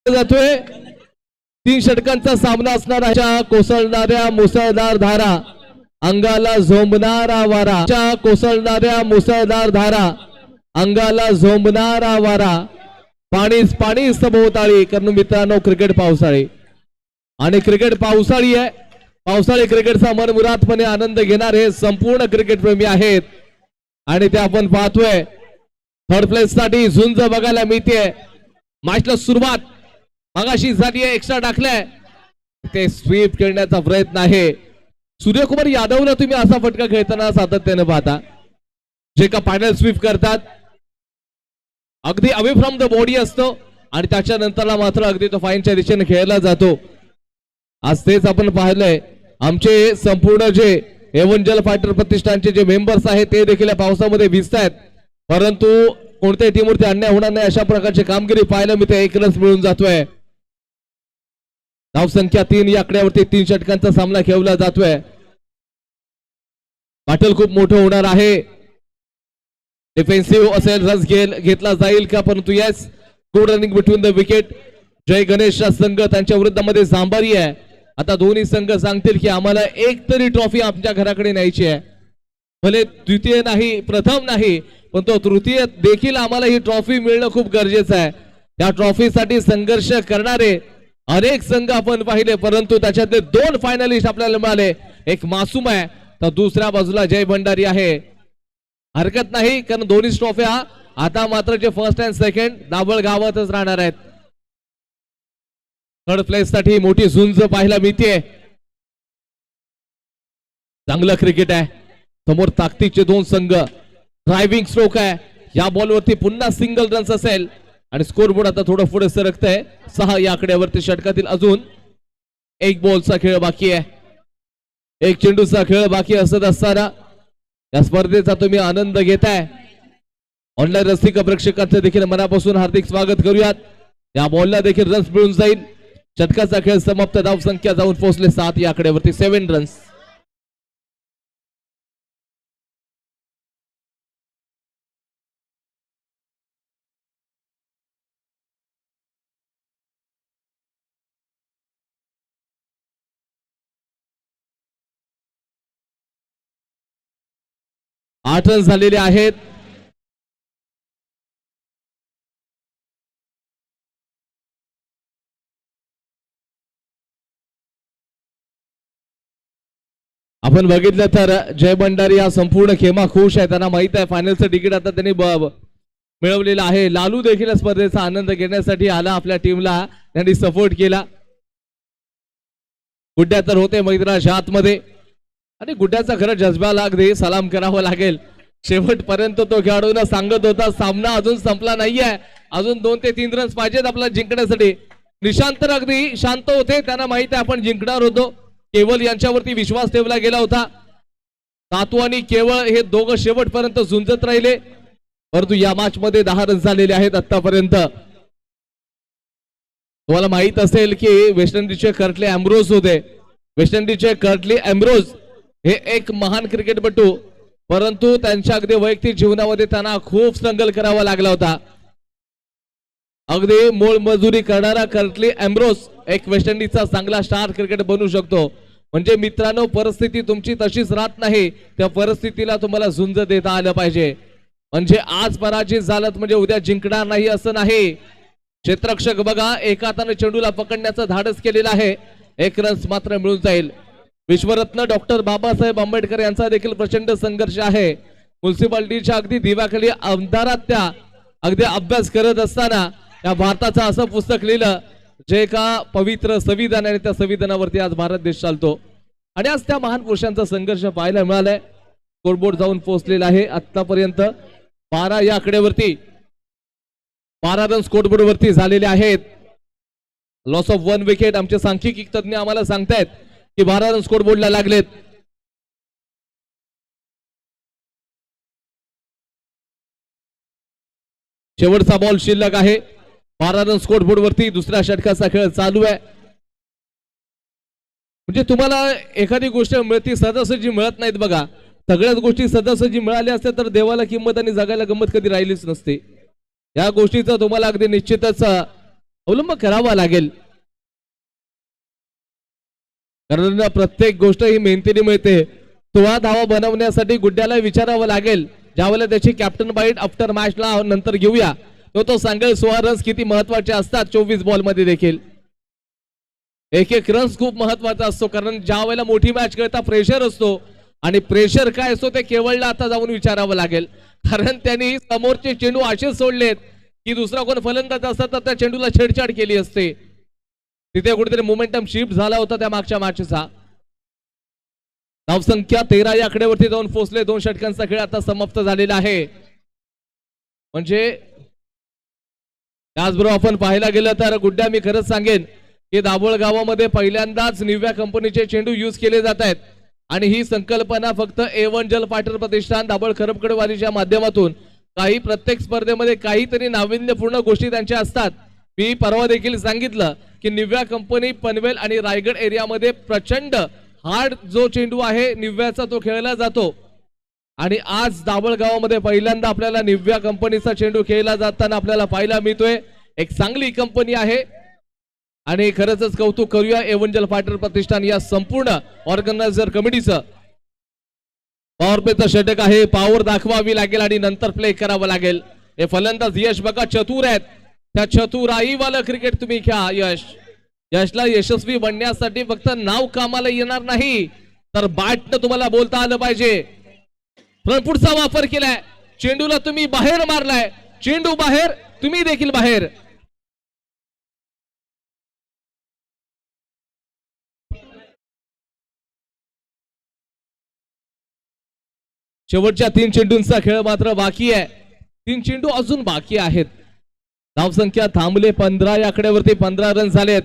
जातोय 3 षटकांचा सामना असणार आहे। कोसळणाऱ्या मुसळधार धारा, अंगाला झोंबणारा वारा, कोसळणाऱ्या मुसळधार धारा, अंगाला झोंबणारा वारा, पाणीच पाणी सभोवताळी। कारण मित्रांनो क्रिकेट पावसाळी आणि क्रिकेट पावसाळी आहे। पावसाळी क्रिकेटचा मनमुरादपणे आनंद घेणारे संपूर्ण क्रिकेट प्रेमी आहेत आणि ते आपण पाहतोय। थर्ड प्लेस साठी झुंज बघायला मिळते। मॅचला सुरुवात मगाशी झाली आहे, एक्स्ट्रा टाकलाय, ते स्वीप खेळण्याचा प्रयत्न आहे। सूर्यकुमार यादवला तुम्ही असा फटका खेळताना सातत्याने पाहता, जे का फायनल स्वीप करतात अगदी अवे फ्रॉम द बॉडी असतो आणि त्याच्यानंतरला मात्र अगदी तो फाईनच्या दिशेने खेळला जातो। आज तेच आपण पाहिलंय। आमचे संपूर्ण जे एव्हंजल फायटर प्रतिष्ठानचे जे मेंबर्स आहेत ते देखील पावसामध्ये भिजतायत, परंतु कोणत्याही टीमवरती अन्याय होणार नाही अशा प्रकारची कामगिरी पाहायला मिळते। 1 रन मिळून जातोय। धाव संख्या 3 या आकड्यावरती 3 षटकांचा सामना खेळला जातोय। बॅटल खूप मोठं होणार आहे। डिफेन्सिव्ह असेल, रन्स घेतला जाईल का, परंतु yes good running between the wicket. जय गणेशचा संघ त्यांच्या विरुद्धामध्ये जांभारी आहे। आता दोन्ही संघ सांगतील की आम्हाला एक तरी ट्रॉफी आमच्या घराकडे न्यायची आहे, भले द्वितीय नाही, प्रथम नाही, पण तो तृतीय देखील आम्हाला ही ट्रॉफी मिळणं खूप गरजेचं आहे। त्या ट्रॉफीसाठी संघर्ष करणारे अनेक संघ आपण पाहिले, परंतु त्याच्यातले 2 फायनलिस्ट आपल्याला मिळाले। एक मासूम आहे तर दुसऱ्या बाजूला जय भंडारी आहे। हरकत नाही, कारण दोन्ही ट्रॉफ्या आता मात्र जे फर्स्ट अँड सेकंड दाबळ गावातच राहणार आहेत। थर्ड प्लेस साठी मोठी झुंज पाहायला मिळते। चांगलं क्रिकेट आहे, समोर ताकदीचे 2 संघ, ड्रायव्हिंग स्ट्रोक आहे। या बॉलवरती पुन्हा सिंगल रन्स असेल आणि स्कोरबोर्ड आता थोडं पुढे सरकतंय। 6 या आकड्यावरती षटकातील अजून 1 बॉलचा खेळ बाकी आहे, 1 चेंडूचा खेळ बाकी असत असताना या स्पर्धेचा तुम्ही आनंद घेताय। ऑनलाईन रसिक प्रेक्षकांचे देखील मनापासून हार्दिक स्वागत करूयात। या बॉलला देखील रन्स मिळून जाईल। षटकाचा खेळ समाप्त, धाव संख्या जाऊन पोहोचले 7 या आकड्यावरती 7 रन्स। आठ रन झालेले आहेत। आपण बघितलं तर जय भंडारी हा संपूर्ण खेमा खुश आहे। त्यांना माहित आहे फायनलचं तिकीट आता त्यांनी मिळवलेलं आहे। लालू देखील स्पर्धेचा आनंद घेण्यासाठी आला, आपल्या टीमला त्यांनी सपोर्ट केला। गुड्ड्या तर होते मैदानाच्या आतमध्ये आणि गुड्ड्याचा खरं जज्बाला अगदी सलाम करावा लागेल। शेवटपर्यंत तो खेळाडूंना सांगत होता सामना अजून संपला नाहीये, अजून 2 ते 3 रन्स पाहिजेत आपल्याला जिंकण्यासाठी। निशांत तर अगदी शांत होते, त्यांना माहित आहे आपण जिंकणार होतो। केवळ यांच्यावरती विश्वास ठेवला गेला होता। तातू आणि केवळ हे दोघं शेवटपर्यंत झुंजत राहिले, परंतु या मॅच मध्ये 10 रन झालेले आहेत आतापर्यंत। तुम्हाला माहित असेल की वेस्ट इंडिजचे कर्टली एम्ब्रोज होते। वेस्ट इंडिजचे कर्टली एम्ब्रोज हे एक महान क्रिकेटपटू, परंतु त्यांच्या अगदी वैयक्तिक जीवनामध्ये त्यांना खूप स्ट्रगल करावा लागला होता। अगदी मोलमजुरी करणारा कर्टली एम्ब्रोज एक वेस्ट इंडिजचा चांगला स्टार क्रिकेट बनू शकतो। म्हणजे मित्रांनो, परिस्थिती तुमची तशीच राहत नाही, त्या परिस्थितीला तुम्हाला झुंज देता आलं पाहिजे। म्हणजे आज पराजित झालात म्हणजे उद्या जिंकणार नाही असं नाही। क्षेत्ररक्षक बघा एका हाताने चेंडूला पकडण्याचं धाडस केलेलं आहे। 1 रन मात्र मिळून जाईल। विश्वरत्न डॉक्टर बाबासाहेब आंबेडकर यांचा देखील प्रचंड संघर्ष आहे। म्युन्सिपालिटीच्या अगदी दिव्याखाली आमदारात त्या अगदी अभ्यास करत असताना या भारताचं असं पुस्तक लिहिलं जे का पवित्र संविधान आहे, त्या संविधानावरती आज भारत देश चालतो आणि आज त्या महान पुरुषांचा संघर्ष पाहायला मिळालाय। स्कोरबोर्ड जाऊन पोहोचलेला आहे आतापर्यंत 12 या आकड्यावरती 12 रन स्कोरबोर्ड वरती झालेले आहेत। लॉस ऑफ 1 विकेट आमचे सांख्यिकी तज्ञ आम्हाला सांगतायत की 12 रन स्कोरबोर्डला लागलेत। शेवटचा बॉल शिल्लक आहे। 12 रन स्कोरबोर्ड वरती दुसऱ्या षटकाचा खेळ चालू आहे। म्हणजे तुम्हाला एखादी गोष्ट मिळते सहजासहजी मिळत नाहीत बघा। सगळ्याच गोष्टी सहजासहजी मिळाल्या असत्या तर देवाला किंमत आणि जगायला गंमत कधी राहिलीच नसते। या गोष्टीचा तुम्हाला अगदी निश्चितच अवलंब करावा लागेल, कारण प्रत्येक गोष्ट ही मेहनतीने मिळते. 16 धावा बनवण्यासाठी गुड्ड्याला विचारावं लागेल. ज्यावेळेला त्याची कॅप्टन बाईट आफ्टर मॅचला नंतर घेऊया, तो सांगेल 16 रन्स किती महत्वाचे असतात 24 बॉल मध्ये देखील. एक एक रन्स खूप महत्वाचा असतो, कारण ज्या वेळेला मोठी मॅच खेळता प्रेशर असतो, आणि प्रेशर काय असतो ते केवळला आता जाऊन विचारावं लागेल. कारण त्यांनी समोरचे चेंडू असेच सोडलेत की दुसरा कोण फलंदाज असता तर त्या चेंडूला छेडछाड केली असते. तिथे कुठेतरी मोमेंटम शिफ्ट झाला होता त्या मागच्या मॅचचा. धावसंख्या 13 या आकड्यावरती जाऊन पोहोचले. 2 षटकांचा खेळ आता समाप्त झालेला आहे. म्हणजे त्याचबरोबर आपण पाहायला गेलं तर गुड्ड्या, मी खरंच सांगेन की दाभोळ गावामध्ये पहिल्यांदाच निव्या कंपनीचे चेंडू यूज केले जात आहेत, आणि ही संकल्पना फक्त A1 जल फायटर प्रतिष्ठान दाभोळ खरबकडवालीच्या माध्यमातून काही प्रत्येक स्पर्धेमध्ये काहीतरी नाविन्यपूर्ण गोष्टी त्यांच्या असतात. मी परवा देखील सांगितलं की निव्या कंपनी पनवेल आणि रायगड एरियामध्ये प्रचंड हार्ड जो चेंडू आहे निव्याचा तो खेळला जातो, आणि आज दाभोळ गावामध्ये पहिल्यांदा आपल्याला निव्या कंपनीचा चेंडू खेळला जाताना आपल्याला पाहायला मिळतोय. एक चांगली कंपनी आहे, आणि खरंच कौतुक करूया A1 जल फायटर प्रतिष्ठान या संपूर्ण ऑर्गनायझर कमिटीचं. पॉवर प्लेचं षटक आहे, पॉवर दाखवावी लागेल आणि नंतर प्ले करावं लागेल. हे फलंदाज यश बघा चतुर आहेत, त्या चतुराईवालं क्रिकेट तुम्ही खेळा. यशला यशस्वी बनण्यासाठी फक्त नाव कामाला येणार नाही, तर बॅटनं तुम्हाला बोलता आलं पाहिजे. पुढचा वापर केलाय, चेंडूला तुम्ही बाहेर मारलाय, चेंडू बाहेर, तुम्ही देखील बाहेर. शेवटच्या 3 चेंडूंचा खेळ मात्र बाकी आहे. 3 चेंडू अजून बाकी आहेत. धावसंख्या थांबले 15 या आकड्यावरती 15 रन झालेत.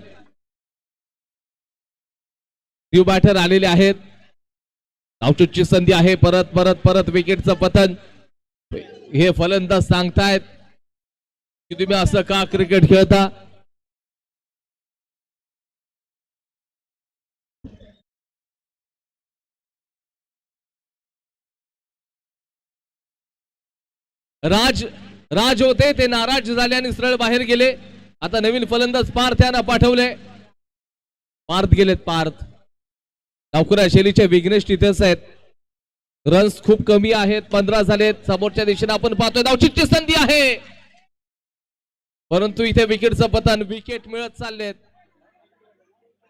न्यू बॅटर आलेले आहेत. धावचूकची संधी आहे. परत परत परत विकेटचं पतन. हे फलंदाज सांगतायत की तुम्ही असं का क्रिकेट खेळता. राज होते ते नाराज झाले आणि सरळ बाहेर गेले. आता नवीन फलंदाज पार्थ यांना पाठवले. पार्थ गेलेत. पार्थ डावखुरा शैलीचे विघ्नेश तिथेच आहेत. रन्स खूप कमी आहेत, 15 झालेत. समोरच्या दिशेने आपण पाहतोय धावचीची संधी आहे, परंतु इथे विकेटचं पतन. विकेट मिळत चाललेत.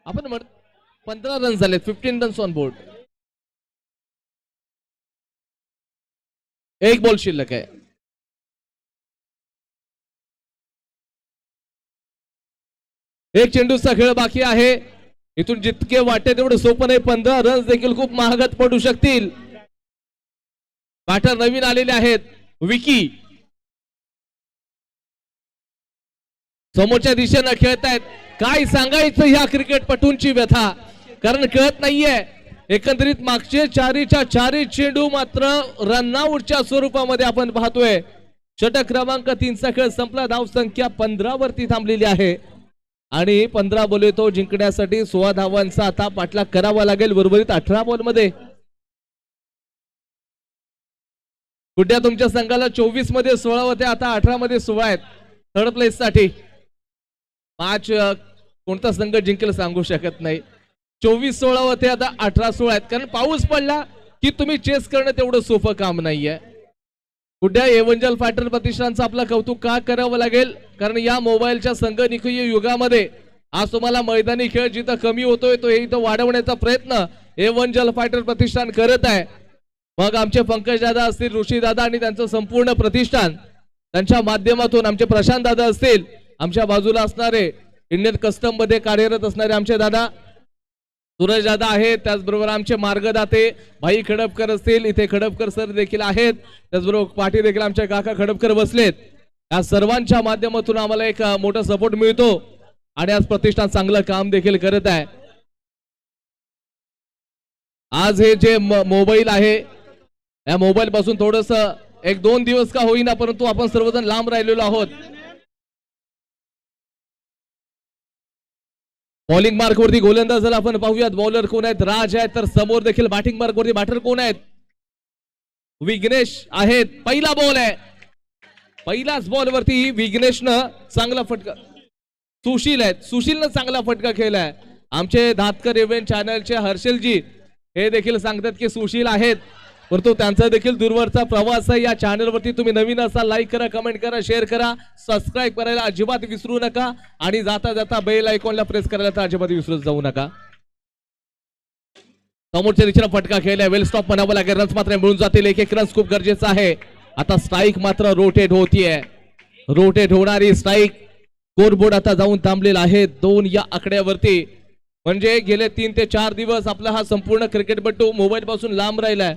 आपण 15 रन झालेत, 15 रन्स ऑन बोर्ड. एक बॉल शिल्लक आहे. एक चेंडूचा खेळ बाकी आहे. इथून जितके वाटे तेवढे सोपं नाही. 15 रन्स देखील खूप महागात पडू शकतील. बॅटर नवीन आलेले आहेत. विकी समोरच्या दिशेनं खेळतायत. काय सांगायचं ह्या क्रिकेटपटूंची व्यथा, कारण कळत नाहीये. एकंदरीत मागचे चारीच्या चारी चेंडू मात्र रनआउटच्या स्वरूपामध्ये आपण पाहतोय. षटक क्रमांक 3चा खेळ संपला. धाव संख्या 15 वरती थांबलेली आहे, आणि 15 बोले तो जिंकण्यासाठी 16 धावांचा आता पाठलाग करावा लागेल. उर्वरित 18 बॉल मध्ये गुड्ड्या तुमच्या संघाला 24 मध्ये 16 होते, आता 18 मध्ये 16 आहेत. थर्ड प्लेस साठी मॅच कोणता संघ जिंकेल सांगू शकत नाही. 24-16 होते, आता 18-16 आहेत. कारण पाऊस पडला की तुम्ही चेस करणं तेवढं सोपं काम नाहीये. गुड्ड्या A1 जल फायटर प्रतिष्ठानचं आपलं कौतुक का करावं लागेल, कारण या मोबाईलच्या संगणकीय युगामध्ये आज तुम्हाला मैदानी खेळ जिथं कमी होतोय तो इथं वाढवण्याचा प्रयत्न A1 जल फायटर प्रतिष्ठान करत आहे. मग आमचे पंकज दादा असतील, ऋषी दादा आणि त्यांचं संपूर्ण प्रतिष्ठान, त्यांच्या माध्यमातून आमचे प्रशांत दादा असतील, आमच्या बाजूला असणारे इंडियन कस्टम मध्ये कार्यरत असणारे आमचे दादा सूरज दादा आहेत. त्याचबरोबर आमचे मार्गदाते भाई खडपकर असतील, इथे खडपकर सर देखील आहेत. त्याचबरोबर पाटील देखील आमचे काका खडपकर बसलेत. या सर्वांच्या माध्यमातून आम्हाला एक मोठा सपोर्ट मिळतो, आणि आज प्रतिष्ठान चांगलं काम देखील करत आहे. आज हे जे मोबाईल आहे, या मोबाईल पासून थोडस 1-2 दिवस का होईना, परंतु आपण सर्वजण लांब राहिलेलो आहोत. बॉलिंग मार्क वरती गोलंदाजाला आपण पाहूयात. बॉलर कोण आहेत? राज आहेत. तर समोर देखील बॅटिंग मार्क वरती बॅटर कोण आहेत? विघ्नेश आहेत. पहिला बॉल आहे, पहिलाच बॉल वरती विघ्नेशनं चांगला फटका सुशील आहेत, सुशीलनं चांगला फटका खेळलाय. आमचे धातकर इव्हेंट चॅनलचे हर्षलजी हे देखील सांगतात की सुशील आहेत, परंतु त्यांचा देखील दूरवरचा प्रवास आहे. या चॅनलवरती तुम्ही नवीन असाल लाईक करा, कमेंट करा, शेअर करा, सबस्क्राईब करायला अजिबात विसरू नका आणि जाता जाता बेल आयकॉनला प्रेस करायला तर अजिबात विसरू जाऊ नका. समोरच्या दिशेला फटका खेळलाय, वेल स्टॉप म्हणावं लागेल. रन्स मात्र मिळून जातील, एक एक रन्स खूप गरजेचं आहे. आता स्ट्राईक मात्र रोटेट होतीये, रोटेट होणारी स्ट्राईक. स्कोरबोर्ड आता जाऊन थांबलेला आहे 2 या आकड्यावरती. म्हणजे गेले 3 ते 4 दिवस आपला हा संपूर्ण क्रिकेटपटू मोबाईल पासून लांब राहिलाय.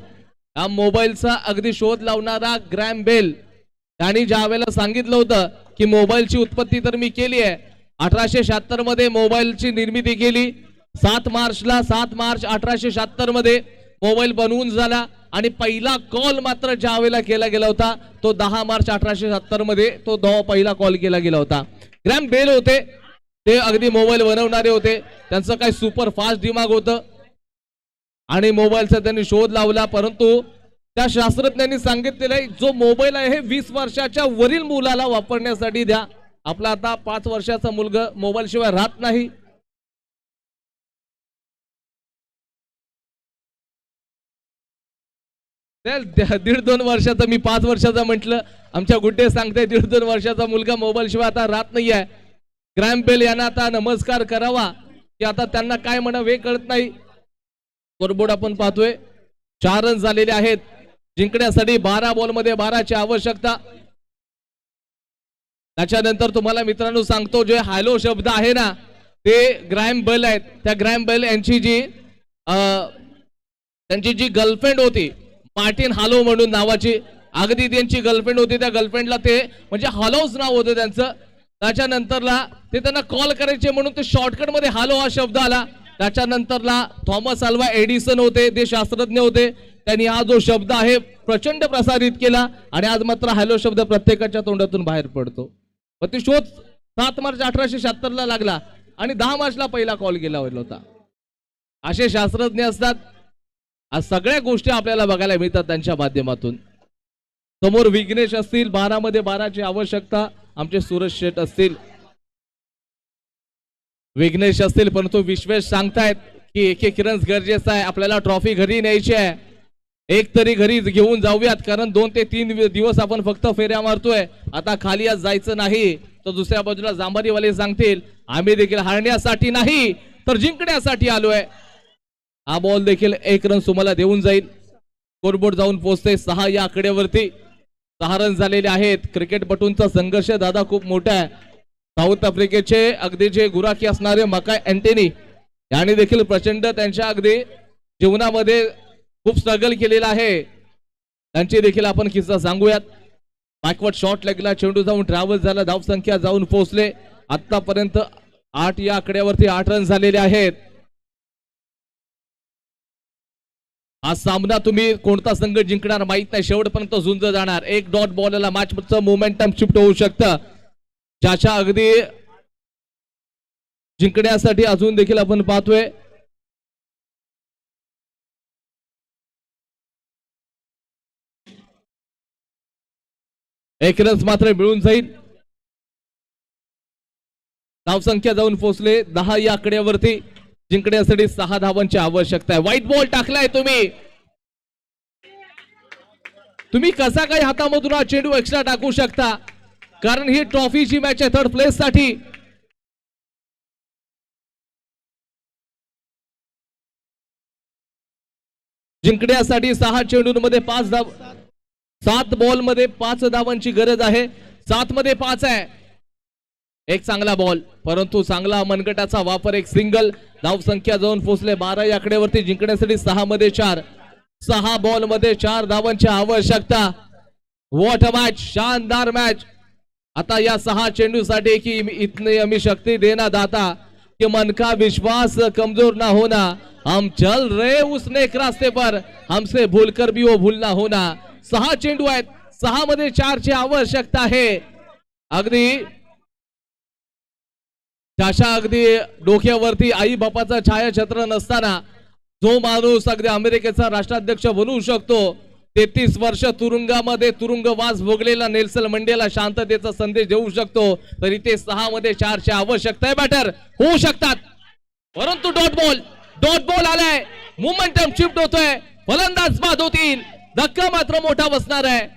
हा मोबाईलचा अगदी शोध लावणारा ग्रॅम बेल त्यांनी ज्या वेळेला सांगितलं होतं की मोबाईलची उत्पत्ती तर मी केली आहे, 1876 मध्ये मोबाईलची निर्मिती केली. 7 मार्च 1876 मध्ये मोबाईल बनवून झाला आणि पहिला कॉल मात्र ज्या वेळेला केला गेला होता तो 10 मार्च 1876 मध्ये तो पहिला कॉल केला गेला होता. ग्रॅम बेल होते ते, अगदी मोबाईल बनवणारे होते. त्यांचं काही सुपर फास्ट दिमाग होतं आणि मोबाईलचा त्यांनी शोध लावला. परंतु त्या शास्त्रज्ञांनी सांगितलेलं आहे जो मोबाईल आहे हे 20 वर्षाच्या वरील मुलाला वापरण्यासाठी द्या. आपला आता 5 वर्षाचा मुलगा मोबाईल शिवाय राहत नाही. दीड 2 वर्षाचा, मी 5 वर्षाचा म्हटलं. आमच्या गुड्डे सांगते 1.5-2 वर्षाचा मुलगा मोबाईल शिवाय आता राहत नाहीये. ग्रॅम बेल यांना आता नमस्कार करावा की आता त्यांना काय म्हणावं हे कळत नाही. स्कोरबोर्ड आपण पाहतोय, 4 रन झालेले आहेत. जिंकण्यासाठी 12 बॉलमध्ये 12ची आवश्यकता. त्याच्यानंतर तुम्हाला मित्रांनो सांगतो जे हॅलो शब्द आहे ना ते ग्रॅम बेल आहेत. त्या ग्रॅम बेल यांची जी गर्लफ्रेंड होती मार्टिन हालो म्हणून नावाची, अगदी त्यांची गर्लफ्रेंड होती. त्या गर्लफ्रेंडला ते म्हणजे हालोच नाव होतं त्यांचं. त्याच्यानंतरला ते त्यांना कॉल करायचे म्हणून ते शॉर्टकट मध्ये हालो हा शब्द आला. त्याच्यानंतरला थॉमस अल्वा एडिसन होते, ते शास्त्रज्ञ होते. त्यांनी हा जो शब्द आहे प्रचंड प्रसारित केला आणि आज मात्र हॅलो शब्द प्रत्येकाच्या तोंडातून बाहेर पडतो. पण ते शोध 7 मार्च 1876 ला लागला आणि 10 मार्चला पहिला कॉल केला होता. असे शास्त्रज्ञ असतात. आज सगळ्या गोष्टी आपल्याला बघायला मिळतात त्यांच्या माध्यमातून. समोर विघ्नेश असतील, 12 मध्ये 12ची आवश्यकता. आमचे सूरज शेठ असतील, विघ्नेश असतील, परंतु विश्वेश सांगतायत की एक रन्स गरजेचं आहे. आपल्याला ट्रॉफी घरी न्यायची आहे, एक तरी घरी घेऊन जाऊयात, कारण 2 ते 3 दिवस आपण फक्त फेऱ्या मारतोय. आता खाली आज जायचं नाही. तर दुसऱ्या बाजूला जांभारीवाले सांगतील आम्ही देखील हारण्यासाठी नाही तर जिंकण्यासाठी आलोय. हा बॉल देखील 1 रन तुम्हाला देऊन जाईल. स्कोरबोर्ड जाऊन पोहोचते 6 या आकड्यावरती. 6 रन झालेले आहेत. क्रिकेटपटूंचा संघर्ष दादा खूप मोठा आहे. साऊथ आफ्रिकेचे अगदी जे गुराखी असणारे मकाय अँटनी यांनी देखील प्रचंड त्यांच्या अगदी जीवनामध्ये खूप स्ट्रगल केलेला आहे. त्यांची देखील आपण किस्सा सांगूयात. बॅकवर्ड शॉट लेगला चेंडू जाऊन ट्रॅव्हल झाला, धाव संख्या जाऊन पोहोचले. आतापर्यंत 8 या आकड्यावरती 8 रन झालेले आहेत. हा सामना तुम्ही कोणता संघ जिंकणार माहित नाही, शेवटपर्यंत झुंज जाणार. 1 डॉट बॉलला मॅचचं मोमेंटम शिफ्ट होऊ शकतं. ज्याच्या अगदी जिंकण्यासाठी अजून देखील आपण पाहतोय एक रन मात्र मिळून जाईल. धावसंख्या जाऊन पोहोचले 10 या आकड्यावरती. जिंकण्यासाठी 6 धावांची आवश्यकता आहे. व्हाईट बॉल टाकलाय तुम्ही कसा काही हातामधून हा चेंडू एक्स्ट्रा टाकू शकता, कारण ही ट्रॉफीची मॅच आहे 3rd प्लेस साठी. जिंकण्यासाठी 6 चेंडूंमध्ये 5 धाव, 7 बॉल मध्ये 5 धावांची गरज आहे. 7 मध्ये 5 आहे. एक चांगला बॉल, परंतु चांगला मनगटाचा वापर. एक सिंगल. धाव संख्या जाऊन पोहोचले 12 या आकड्यावरती. जिंकण्यासाठी 6 मध्ये 4. 6 बॉल मध्ये 4 धावांची आवश्यकता. व्हॉट अ मॅच, शानदार मॅच. आता या 6 चेंडूसाठी की इतने हमें शक्ति देना दाता कि मन का विश्वास कमजोर ना होना, हम चल रहे उस नेक रास्ते पर, हमसे भूलकर भी वो भूलना होना. 6 चेंडू आहेत, 6 मध्ये 4 ची आवश्यकता आहे. अगदी ज्याच्या अगदी डोक्यावरती आई बापाचा छायाछत्र नसताना जो माणूस अगदी अमेरिकेचा राष्ट्राध्यक्ष बनवू शकतो 33 वर्ष तुरुंगामध्ये तुरुंगवास भोगलेला नेल्सन मंडेला शांततेचा संदेश देऊ शकतो, तरी ते 6 मध्ये 4ची आवश्यकता आहे. बॅटर होऊ शकतात, परंतु डॉट बॉल आलाय, मोमेंटम शिफ्ट होतोय, फलंदाज बाद होतील, धक्का मात्र मोठा बसणार आहे.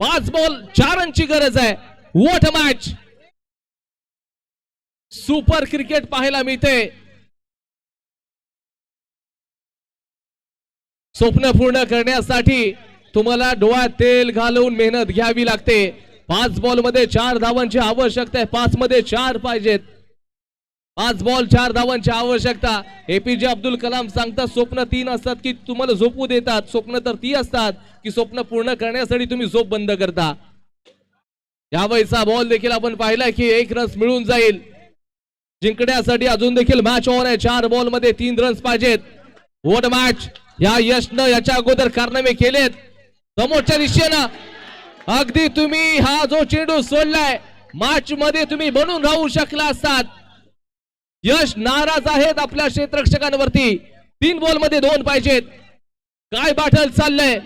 5 बॉल 4 रनची गरज आहे. What a match, super cricket पाहायला मिळते. स्वप्न पूर्ण करण्यासाठी तुम्हाला डोळ्यात तेल घालून मेहनत घ्यावी लागते. 5 बॉल मध्ये 4 धावांची आवश्यकता आहे. 5 मध्ये 4 पाहिजेत. 5 बॉल 4 धावांची आवश्यकता. एपीजे अब्दुल कलाम सांगतात, स्वप्न 3 असतात की तुम्हाला झोपू देतात, स्वप्न तर 3 असतात की स्वप्न पूर्ण करण्यासाठी तुम्ही झोप बंद करता. यावेळीचा बॉल देखील आपण पाहिला की 1 रन मिळून जाईल. जिंकण्यासाठी अजून देखील मॅच ऑन आहे. 4 बॉल मध्ये 3 रन्स पाहिजेत. व्हॉट मॅच, या यशनं याच्या अगोदर कारनामे केलेत. समोरच्या दिशेनं अगदी तुम्ही हा जो चेंडू सोडलाय मॅच मध्ये तुम्ही बनून राहू शकला असतात. यश नाराज आहेत आपल्या क्षेत्ररक्षकांवरती. 3 बॉल मध्ये 2 पाहिजेत. काय बॅटल चाललंय,